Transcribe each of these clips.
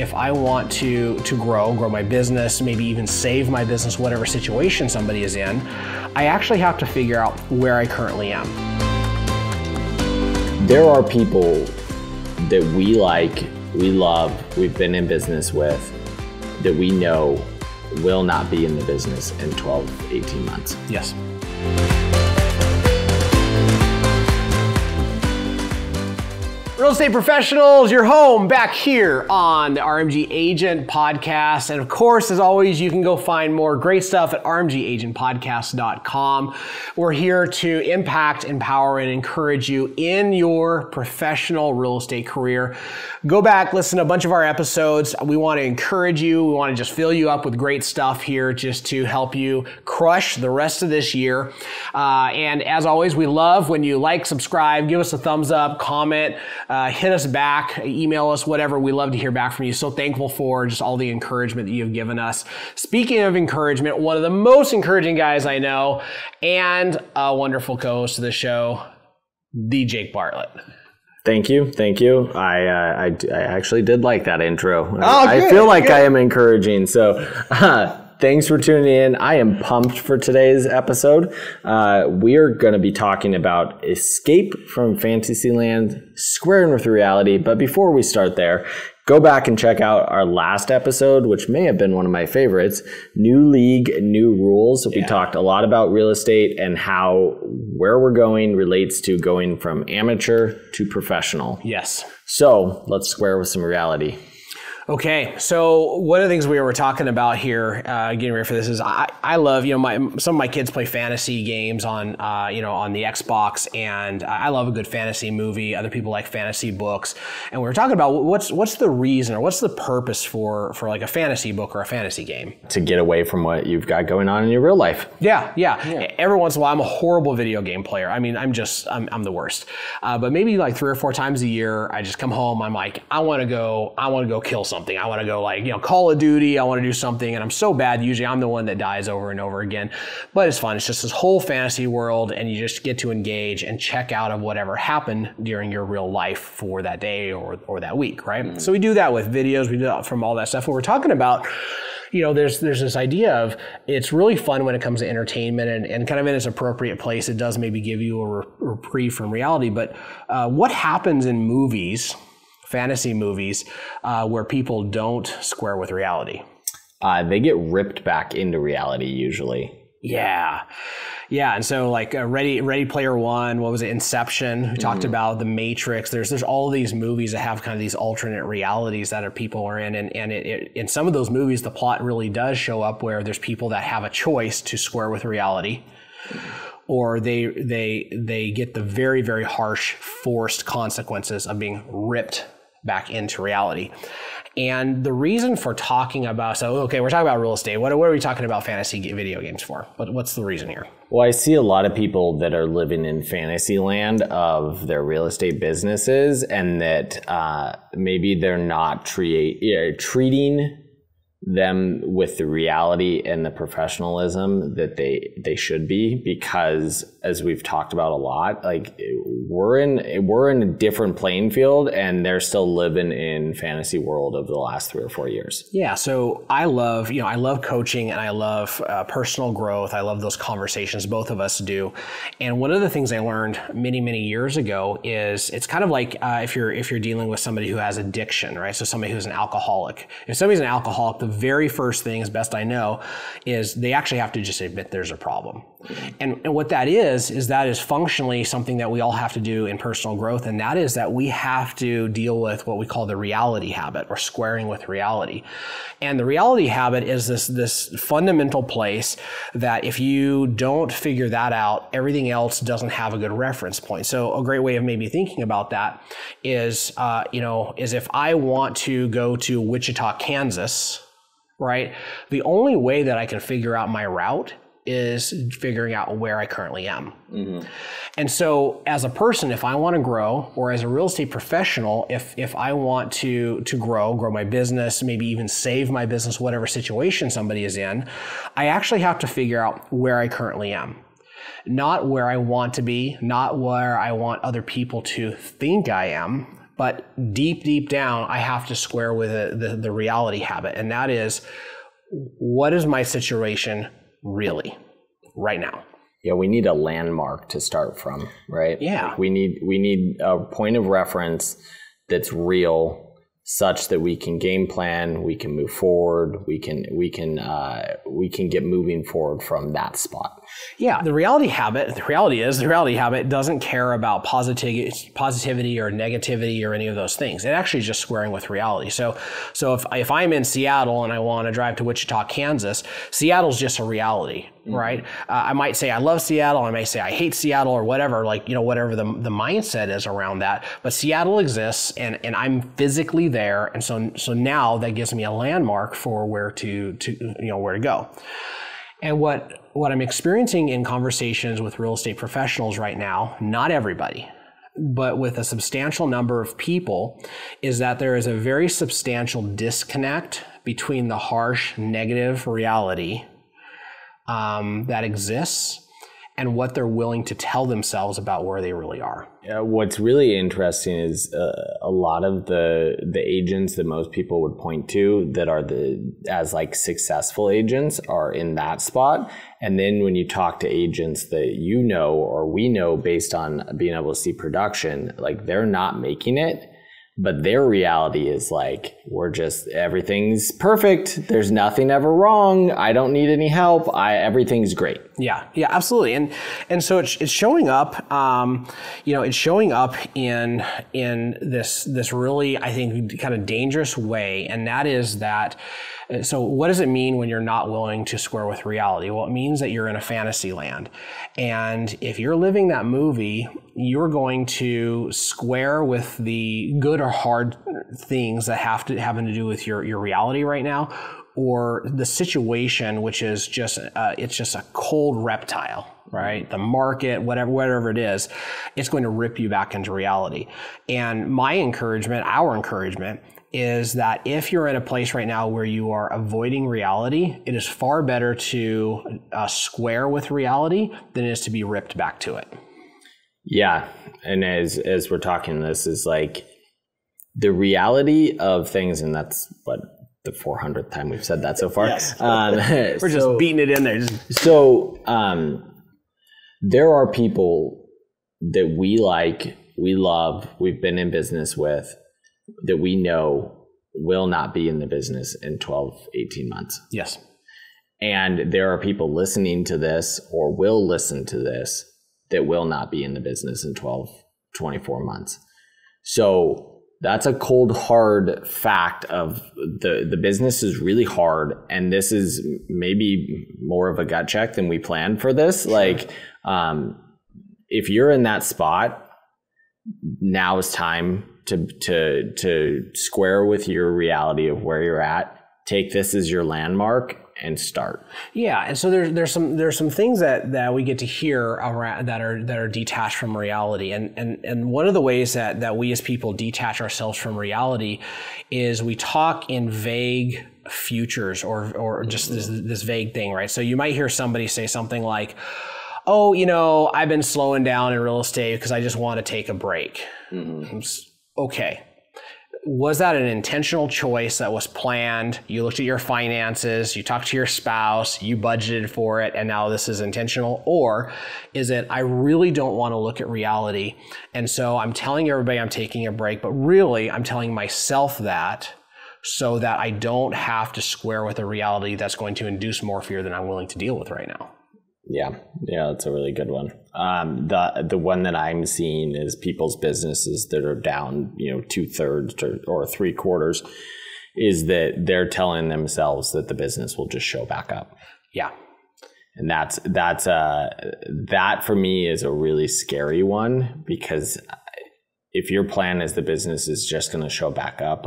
if I want to grow my business, maybe even save my business, whatever situation somebody is in, I actually have to figure out where I currently am. There are people that we like, we love, we've been in business with, that we know will not be in the business in 12, 18 months. Yes. Real estate professionals, you're home back here on the RMG Agent Podcast. And of course, as always, you can go find more great stuff at rmgagentpodcast.com. We're here to impact, empower, and encourage you in your professional real estate career. Go back, listen to a bunch of our episodes. We want to encourage you. We want to just fill you up with great stuff here just to help you crush the rest of this year. And as always, we love when you like, subscribe, give us a thumbs up, comment, hit us back, email us, whatever. We love to hear back from you. So thankful for just all the encouragement that you've given us. Speaking of encouragement, one of the most encouraging guys I know and a wonderful co-host of the show, the Jake Bartlett. Thank you. Thank you. I actually did like that intro. Oh, I feel like I am encouraging. So thanks for tuning in. I am pumped for today's episode. We are going to be talking about escape from Fantasyland, squaring with reality. But before we start there, go back and check out our last episode, which may have been one of my favorites, New League, New Rules. We talked a lot about real estate and how where we're going relates to going from amateur to professional. Yes. So let's square with some reality. Okay, so one of the things we were talking about here, getting ready for this, is I love, some of my kids play fantasy games on on the Xbox, and I love a good fantasy movie. Other people like fantasy books, and we were talking about what's the reason or what's the purpose for like a fantasy book or a fantasy game? To get away from what you've got going on in your real life. Yeah. Every once in a while, I'm a horrible video game player. I mean, I'm the worst. But maybe like 3 or 4 times a year, I just come home. I'm like, I want to go kill something. I want to go Call of Duty. I want to do something, and I'm so bad. Usually I'm the one that dies over and over again, but it's fun. It's just this whole fantasy world, and you just get to engage and check out of whatever happened during your real life for that day or that week, right? Mm-hmm. So we do that with videos. We do that from all that stuff. What we're talking about, there's this idea of it's really fun when it comes to entertainment and kind of in its appropriate place. It does maybe give you a reprieve from reality, but what happens in movies, fantasy movies, where people don't square with reality? They get ripped back into reality usually. Yeah. And so like Ready Player One, what was it? Inception. We talked about The Matrix. There's all of these movies that have kind of these alternate realities that people are in. And in some of those movies, the plot really does show up where there's people that have a choice to square with reality. Or they get the very, very harsh, forced consequences of being ripped back into reality. And the reason for talking about, we're talking about real estate. What are we talking about fantasy video games for? What's the reason here? Well, I see a lot of people that are living in fantasy land of their real estate businesses, and that maybe they're not treating them with the reality and the professionalism that they should be, because as we've talked about a lot, like we're in a different playing field, and they're still living in fantasy world of the last 3 or 4 years. Yeah. So I love coaching, and I love personal growth. I love those conversations. Both of us do. And one of the things I learned many, many years ago is it's kind of like if you're dealing with somebody who has addiction, right? So somebody who's an alcoholic. If somebody's an alcoholic, the very first thing, as best I know, is they actually have to just admit there's a problem. And what that is functionally something that we all have to do in personal growth. And that is that we have to deal with what we call the reality habit, or squaring with reality. And the reality habit is this fundamental place that if you don't figure that out, everything else doesn't have a good reference point. So a great way of maybe thinking about that is if I want to go to Wichita, Kansas, right? The only way that I can figure out my route is figuring out where I currently am. Mm-hmm. And so as a person, if I want to grow, or as a real estate professional, if I want to grow my business, maybe even save my business, whatever situation somebody is in, I actually have to figure out where I currently am. Not where I want to be, not where I want other people to think I am, But deep down, I have to square with the reality habit. And that is, what is my situation really right now? Yeah, we need a landmark to start from, right? Yeah. Like we need a point of reference that's real, such that we can game plan, we can move forward, we can get moving forward from that spot. Yeah, the reality habit doesn't care about positivity or negativity or any of those things. It actually is just squaring with reality. So if I'm in Seattle and I want to drive to Wichita, Kansas, Seattle's just a reality, right? I might say I love Seattle, I may say I hate Seattle or whatever, whatever the mindset is around that. But Seattle exists, and I'm physically there, and so now that gives me a landmark for where to go. And what I'm experiencing in conversations with real estate professionals right now, not everybody, but with a substantial number of people, is that there is a very substantial disconnect between the harsh negative reality that exists and what they're willing to tell themselves about where they really are. What's really interesting is a lot of the agents that most people would point to that are as successful agents are in that spot. And then when you talk to agents that or we know based on being able to see production, they're not making it. But their reality is everything's perfect. There's nothing ever wrong. I don't need any help. Everything's great. Yeah, absolutely. And so it's showing up, it's showing up in this really, I think, kind of dangerous way. And that is that, so what does it mean when you're not willing to square with reality? Well, it means that you're in a fantasy land. And if you're living that movie, you're going to square with the good or hard things that having to do with your reality right now, or the situation, which is just it's just a cold reptile, right? The market, whatever it is, it's going to rip you back into reality. And our encouragement is that if you're in a place right now where you are avoiding reality, it is far better to square with reality than it is to be ripped back to it. Yeah. And as we're talking, this is the reality of things, and that's what the 400th time we've said that so far. Yes. We're just beating it in there. So there are people that we love, we've been in business with, that we know will not be in the business in 12, 18 months. Yes. And there are people listening to this or will listen to this that will not be in the business in 12, 24 months. So that's a cold, hard fact of the business is really hard. And this is maybe more of a gut check than we planned for this. Sure. If you're in that spot, now is time to square with your reality of where you're at. Take this as your landmark and start. Yeah, and so there's some things that we get to hear around that are detached from reality, and one of the ways that we as people detach ourselves from reality is we talk in vague futures or just this vague thing, right? So you might hear somebody say something like, "Oh, I've been slowing down in real estate because I just want to take a break." Mm-hmm. Okay. Was that an intentional choice that was planned? You looked at your finances, you talked to your spouse, you budgeted for it, and now this is intentional? Or is it, I really don't want to look at reality, and so I'm telling everybody I'm taking a break, but really I'm telling myself that so that I don't have to square with a reality that's going to induce more fear than I'm willing to deal with right now? Yeah, that's a really good one. The one that I'm seeing is people's businesses that are down, 2/3 or 3/4, is that they're telling themselves that the business will just show back up. Yeah. And that for me is a really scary one, because if your plan is the business is just going to show back up,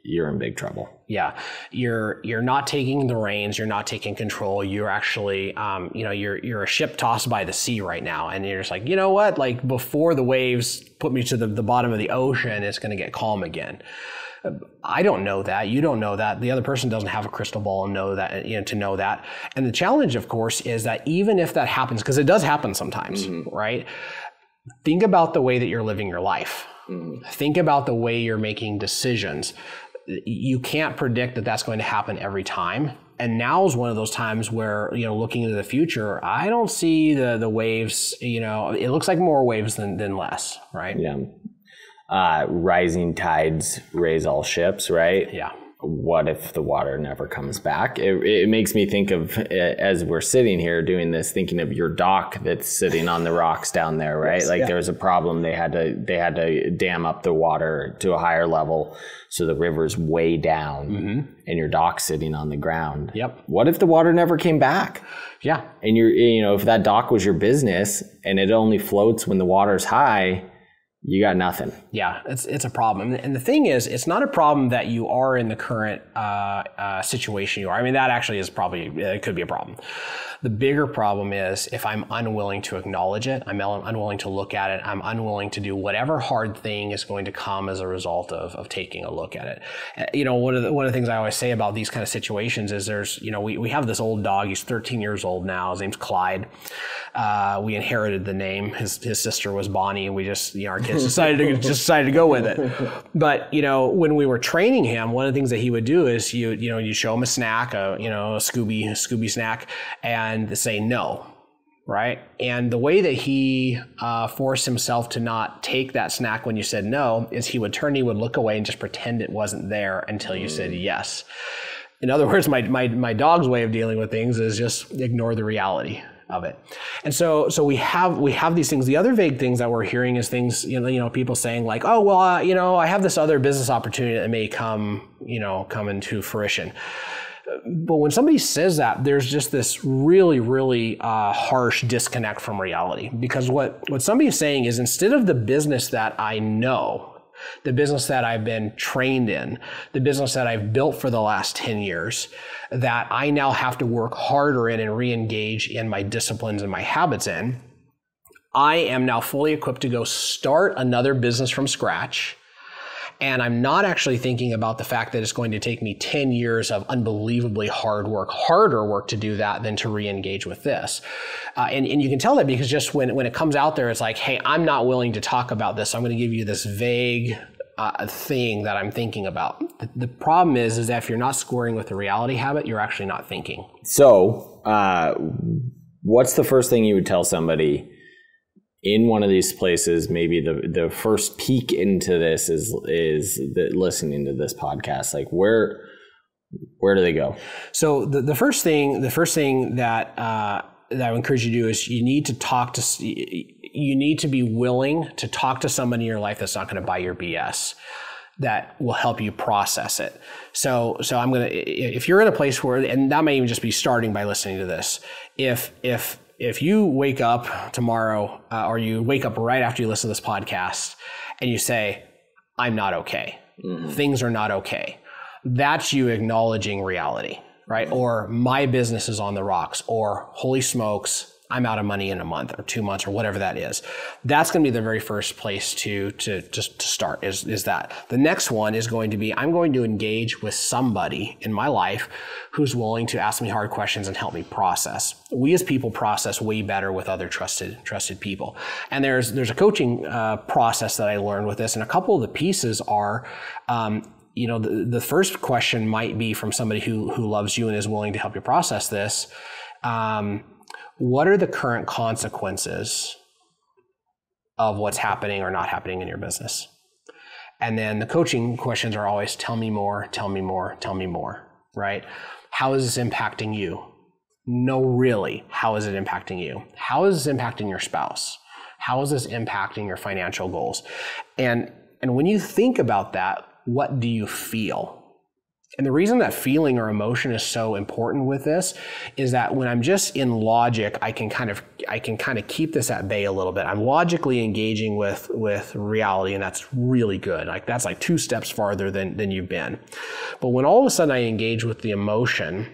you're in big trouble. Yeah. You're not taking the reins. You're not taking control. You're actually, you're a ship tossed by the sea right now. And you're just you know what? Before the waves put me to the bottom of the ocean, it's going to get calm again. I don't know that. You don't know that. The other person doesn't have a crystal ball and know that, to know that. And the challenge, of course, is that even if that happens, because it does happen sometimes, mm-hmm. right? Think about the way that you're living your life. Think about the way you're making decisions. You can't predict that that's going to happen every time. And now is one of those times where, looking into the future, I don't see the waves, it looks like more waves than less, right? Yeah. Rising tides raise all ships, right? Yeah. What if the water never comes back? It makes me think of, as we're sitting here doing this, thinking of your dock that's sitting on the rocks down there, right? Yes, there was a problem. They had to dam up the water to a higher level, so the river's way down, and your dock's sitting on the ground. Yep. What if the water never came back? Yeah. And if that dock was your business and it only floats when the water's high, you got nothing. Yeah, it's a problem. And the thing is, it's not a problem that you are in the current situation you are. I mean, that actually is it could be a problem. The bigger problem is if I'm unwilling to acknowledge it, I'm unwilling to look at it, I'm unwilling to do whatever hard thing is going to come as a result of taking a look at it. One of the things I always say about these kind of situations is we have this old dog. He's 13 years old now. His name's Clyde. We inherited the name. His sister was Bonnie, and we just, our kids decided to go with it. But, when we were training him, one of the things that he would do is you show him a snack, a Scooby snack, and say no, right? And the way that he forced himself to not take that snack when you said no is he would look away and just pretend it wasn't there until you said yes. In other words, my dog's way of dealing with things is just ignore the reality of it. And so we have these things. The other vague things that we're hearing is things, people saying like, oh, well, I have this other business opportunity that may come into fruition. But when somebody says that, there's just this really, really harsh disconnect from reality. Because what somebody is saying is, instead of the business that I know, the business that I've been trained in, the business that I've built for the last 10 years, that I now have to work harder in and re-engage in my disciplines and my habits in, I am now fully equipped to go start another business from scratch. And I'm not actually thinking about the fact that it's going to take me 10 years of unbelievably harder work to do that than to re-engage with this. And you can tell that because just when it comes out there, it's like, hey, I'm not willing to talk about this. So I'm going to give you this vague thing that I'm thinking about. The problem is that if you're not scoring with the reality habit, you're actually not thinking. So what's the first thing you would tell somebody in one of these places? Maybe the first peek into this is listening to this podcast. Like where do they go? So the first thing that I would encourage you to do is you need to be willing to talk to somebody in your life that's not going to buy your BS, that will help you process it. So if you're in a place where, and that may even just be starting by listening to this, if you wake up tomorrow or you wake up right after you listen to this podcast and you say, I'm not okay, things are not okay, that's you acknowledging reality, right? Or my business is on the rocks, or holy smokes, I'm out of money in a month or 2 months or whatever that is. That's going to be the very first place to start is that. The next one is going to be, I'm going to engage with somebody in my life who's willing to ask me hard questions and help me process. We as people process way better with other trusted people. And there's a coaching process that I learned with this. And a couple of the pieces are, the first question might be from somebody who loves you and is willing to help you process this. What are the current consequences of what's happening or not happening in your business? And then the coaching questions are always, tell me more, tell me more, tell me more, right? How is this impacting you? No, really, how is it impacting you? How is this impacting your spouse? How is this impacting your financial goals? And when you think about that, what do you feel? And the reason that feeling or emotion is so important with this is that when I'm just in logic, I can kind of keep this at bay a little bit. I'm logically engaging with reality, and that's really good. Like that's like 2 steps farther than you've been. But when all of a sudden I engage with the emotion,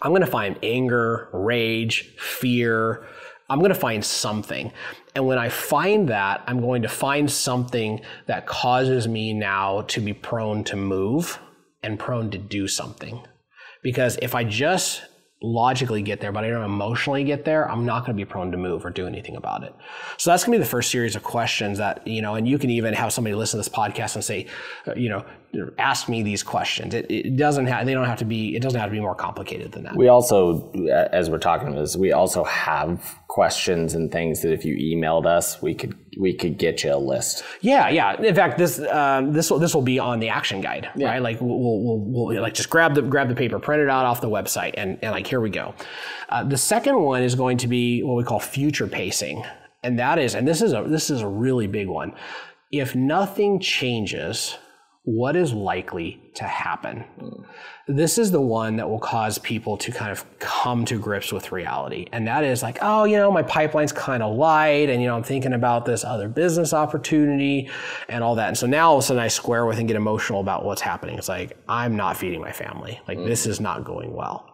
I'm going to find anger, rage, fear. I'm going to find something. And when I find that, I'm going to find something that causes me now to be prone to move and prone to do something. Because if I just logically get there, but I don't emotionally get there, I'm not going to be prone to move or do anything about it. So that's going to be the first series of questions that, and you can even have somebody listen to this podcast and say, ask me these questions. It doesn't have to be more complicated than that. We also, as we're talking about this, we also have questions and things that if you emailed us, we could get you a list. Yeah. In fact, this will be on the action guide, right? Like we'll like just grab the paper, print it out off the website, and like here we go. The second one is going to be what we call future pacing, and this is a really big one. If nothing changes, what is likely to happen? This is the one that will cause people to kind of come to grips with reality. And that is like, my pipeline's kind of light, and, I'm thinking about this other business opportunity and all that. And so now all of a sudden I square with and get emotional about what's happening. It's like, I'm not feeding my family. Like this is not going well.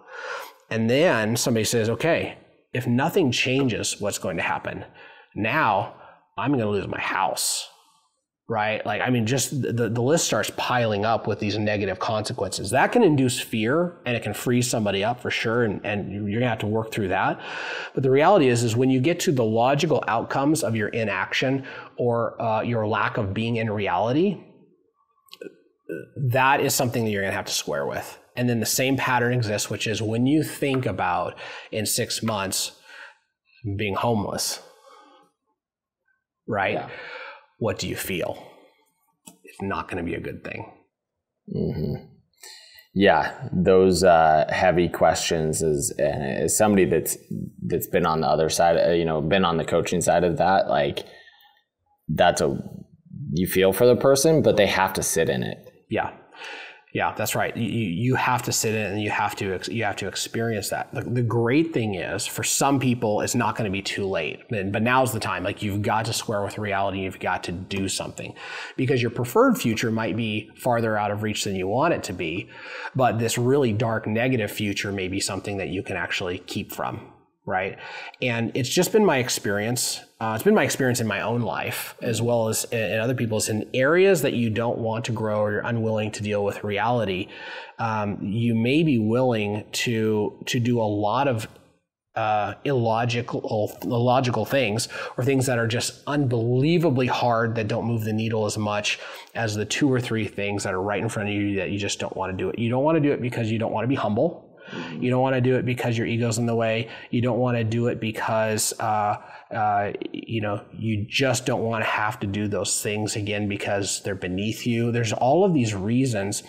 And then somebody says, okay, if nothing changes, what's going to happen? Now I'm going to lose my house. Right? Like, just the list starts piling up with these negative consequences. That can induce fear, and it can freeze somebody up for sure. And you're gonna have to work through that. But the reality is when you get to the logical outcomes of your inaction or your lack of being in reality, that is something that you're gonna have to square with. And then the same pattern exists, which is when you think about in 6 months being homeless, right? Yeah. What do you feel? It's not going to be a good thing. Mm-hmm. Yeah, those heavy questions as somebody that's been on the other side, been on the coaching side of that, like you feel for the person, but they have to sit in it. Yeah, that's right. You have to sit in it and you have to experience that. The great thing is, for some people, it's not going to be too late. But now's the time. Like, you've got to square with reality. You've got to do something, because your preferred future might be farther out of reach than you want it to be. But this really dark, negative future may be something that you can actually keep from. Right. And it's just been my experience. It's been my experience in my own life, as well as in other people's, in areas that you don't want to grow or you're unwilling to deal with reality. You may be willing to do a lot of illogical things, or things that are just unbelievably hard, that don't move the needle as much as the 2 or 3 things that are right in front of you that you just don't want to do it. You don't want to do it because you don't want to be humble. You don't want to do it because your ego's in the way. You don't want to do it because you just don't want to have to do those things again because they're beneath you. There's all of these reasons.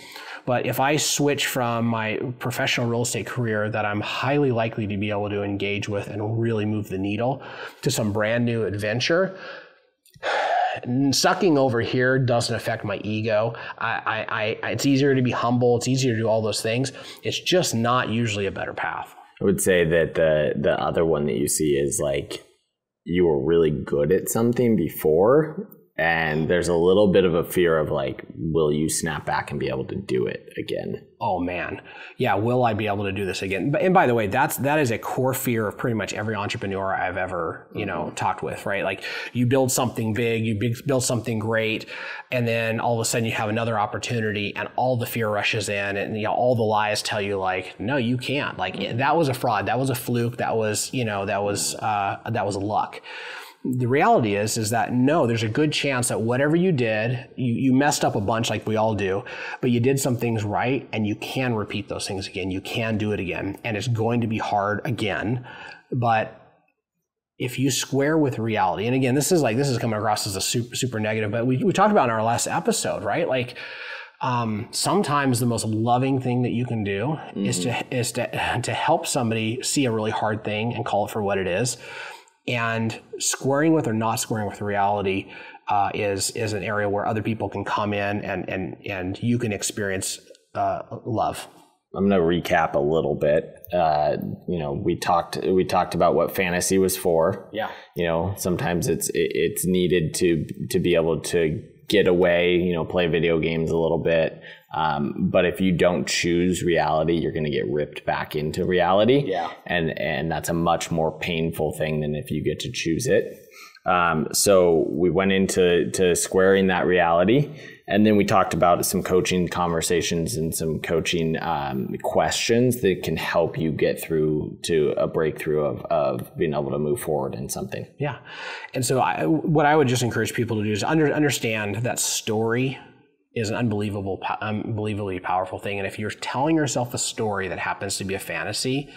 But if I switch from my professional real estate career that I'm highly likely to be able to engage with and really move the needle, to some brand new adventure, sucking over here doesn't affect my ego. It's easier to be humble. It's easier to do all those things. It's just not usually a better path. I would say that the other one that you see is like, you were really good at something before, and there's a little bit of a fear of like, will you snap back and be able to do it again? Oh man. Yeah. Will I be able to do this again? And by the way, that is a core fear of pretty much every entrepreneur I've ever, talked with, right? Like, you build something big, build something great, and then all of a sudden you have another opportunity and all the fear rushes in, and all the lies tell you like, no, you can't. Like, that was a fraud. That was a fluke. That was luck. The reality is that no, there's a good chance that whatever you did, you messed up a bunch like we all do, but you did some things right, and you can repeat those things again. You can do it again, and it's going to be hard again. But if you square with reality, and again, this is coming across as a super negative, but we talked about in our last episode, right? Like, sometimes the most loving thing that you can do is to help somebody see a really hard thing and call it for what it is. And squaring with or not squaring with reality is an area where other people can come in and you can experience love. I'm going to recap a little bit. We talked about what fantasy was for. Yeah. Sometimes it's needed to be able to get away, play video games a little bit. But if you don't choose reality, you're going to get ripped back into reality. Yeah. And that's a much more painful thing than if you get to choose it. So we went into squaring that reality. And then we talked about some coaching conversations and some coaching questions that can help you get through to a breakthrough of being able to move forward in something. Yeah. And so what I would just encourage people to do is understand that story is an unbelievably powerful thing. And if you're telling yourself a story that happens to be a fantasy,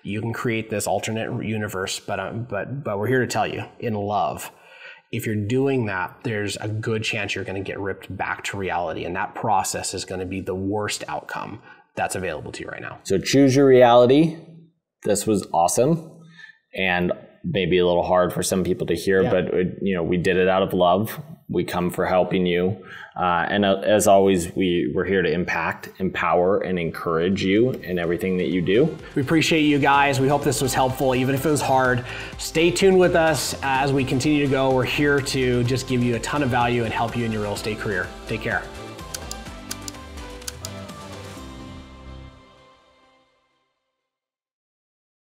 you can create this alternate universe. But we're here to tell you, in love, if you're doing that, there's a good chance you're going to get ripped back to reality. And that process is going to be the worst outcome that's available to you right now. So choose your reality. This was awesome. And maybe a little hard for some people to hear, but we did it out of love. We come for helping you. And as always, we're here to impact, empower, and encourage you in everything that you do. We appreciate you guys. We hope this was helpful, even if it was hard. Stay tuned with us as we continue to go. We're here to just give you a ton of value and help you in your real estate career. Take care.